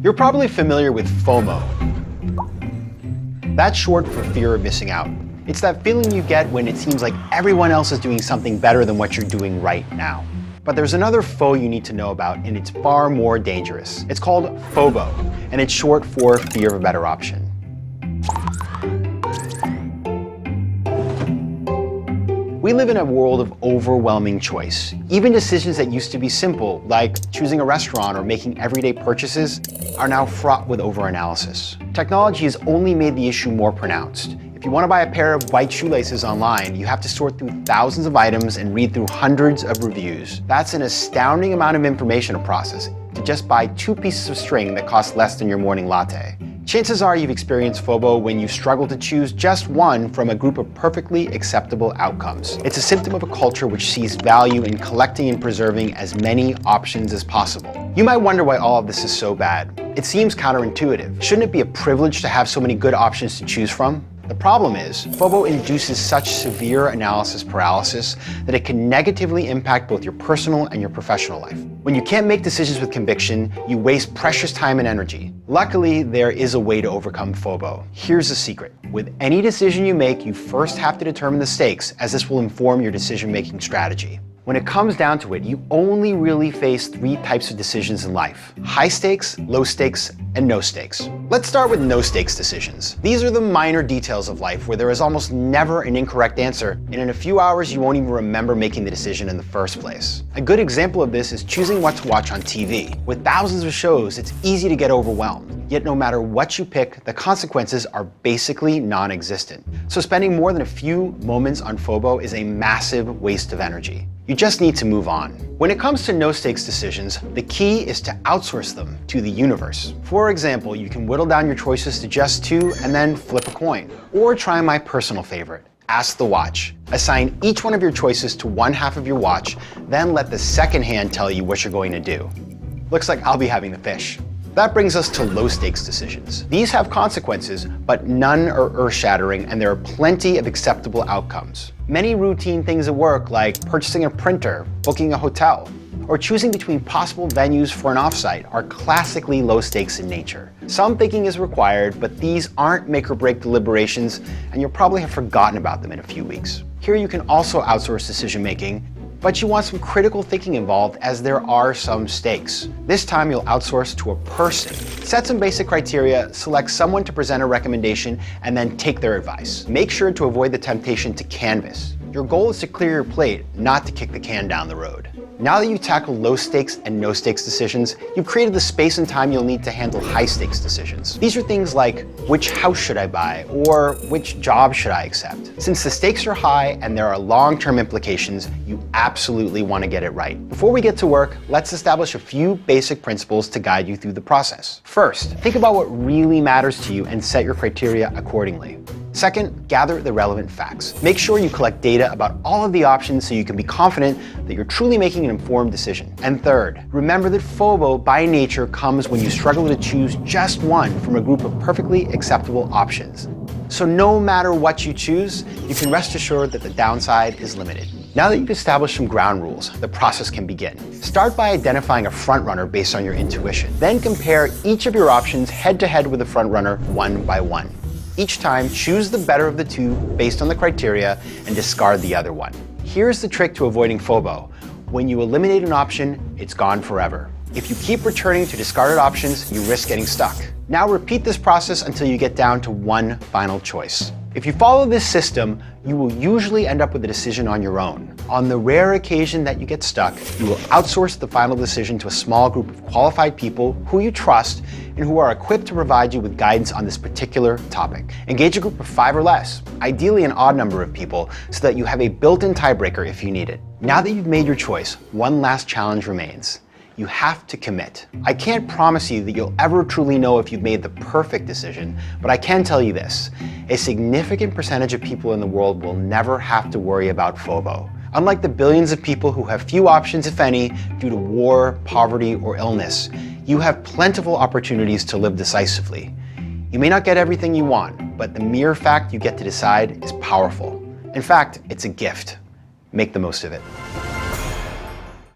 You're probably familiar with FOMO. That's short for fear of missing out. It's that feeling you get when it seems like everyone else is doing something better than what you're doing right now. But there's another foe you need to know about, and it's far more dangerous. It's called FOBO, and it's short for fear of a better option. We live in a world of overwhelming choice. Even decisions that used to be simple, like choosing a restaurant or making everyday purchases, are now fraught with overanalysis. Technology has only made the issue more pronounced. If you want to buy a pair of white shoelaces online, you have to sort through thousands of items and read through hundreds of reviews. That's an astounding amount of information to process to just buy 2 pieces of string that cost less than your morning latte. Chances are you've experienced FOBO when you struggle to choose just one from a group of perfectly acceptable outcomes. It's a symptom of a culture which sees value in collecting and preserving as many options as possible. You might wonder why all of this is so bad. It seems counterintuitive. Shouldn't it be a privilege to have so many good options to choose from? The problem is, FOBO induces such severe analysis paralysis that it can negatively impact both your personal and your professional life. When you can't make decisions with conviction, you waste precious time and energy. Luckily, there is a way to overcome FOBO. Here's the secret. With any decision you make, you first have to determine the stakes, as this will inform your decision-making strategy. When it comes down to it, you only really face 3 types of decisions in life: high stakes, low stakes, and no stakes. Let's start with no stakes decisions. These are the minor details of life where there is almost never an incorrect answer, and in a few hours you won't even remember making the decision in the first place. A good example of this is choosing what to watch on TV. With thousands of shows, it's easy to get overwhelmed. Yet no matter what you pick, the consequences are basically non-existent. So spending more than a few moments on FOBO is a massive waste of energy. You just need to move on. When it comes to no-stakes decisions, the key is to outsource them to the universe. For example, you can whittle down your choices to just 2 and then flip a coin. Or try my personal favorite, Ask the Watch. Assign each one of your choices to one half of your watch, then let the second hand tell you what you're going to do. Looks like I'll be having the fish. That brings us to low-stakes decisions. These have consequences, but none are earth-shattering, and there are plenty of acceptable outcomes. Many routine things at work, like purchasing a printer, booking a hotel, or choosing between possible venues for an offsite, are classically low stakes in nature. Some thinking is required, but these aren't make-or-break deliberations, and you'll probably have forgotten about them in a few weeks. Here you can also outsource decision-making, but you want some critical thinking involved, as there are some stakes. This time you'll outsource to a person. Set some basic criteria, select someone to present a recommendation, and then take their advice. Make sure to avoid the temptation to canvas. Your goal is to clear your plate, not to kick the can down the road. Now that you've tackled low stakes and no stakes decisions, you've created the space and time you'll need to handle high stakes decisions. These are things like, which house should I buy, or which job should I accept? Since the stakes are high and there are long-term implications, you absolutely want to get it right. Before we get to work, let's establish a few basic principles to guide you through the process. First, think about what really matters to you and set your criteria accordingly. Second, gather the relevant facts. Make sure you collect data about all of the options so you can be confident that you're truly making an informed decision. And third, remember that FOBO by nature comes when you struggle to choose just one from a group of perfectly acceptable options. So no matter what you choose, you can rest assured that the downside is limited. Now that you've established some ground rules, the process can begin. Start by identifying a frontrunner based on your intuition. Then compare each of your options head-to-head with the frontrunner one by one. Each time, choose the better of the 2 based on the criteria and discard the other one. Here's the trick to avoiding FOBO. When you eliminate an option, it's gone forever. If you keep returning to discarded options, you risk getting stuck. Now repeat this process until you get down to one final choice. If you follow this system, you will usually end up with a decision on your own. On the rare occasion that you get stuck, you will outsource the final decision to a small group of qualified people who you trust and who are equipped to provide you with guidance on this particular topic. Engage a group of 5 or less, ideally an odd number of people, so that you have a built-in tiebreaker if you need it. Now that you've made your choice, one last challenge remains. You have to commit. I can't promise you that you'll ever truly know if you've made the perfect decision, but I can tell you this: a significant percentage of people in the world will never have to worry about FOBO. Unlike the billions of people who have few options, if any, due to war, poverty, or illness, you have plentiful opportunities to live decisively. You may not get everything you want, but the mere fact you get to decide is powerful. In fact, it's a gift. Make the most of it.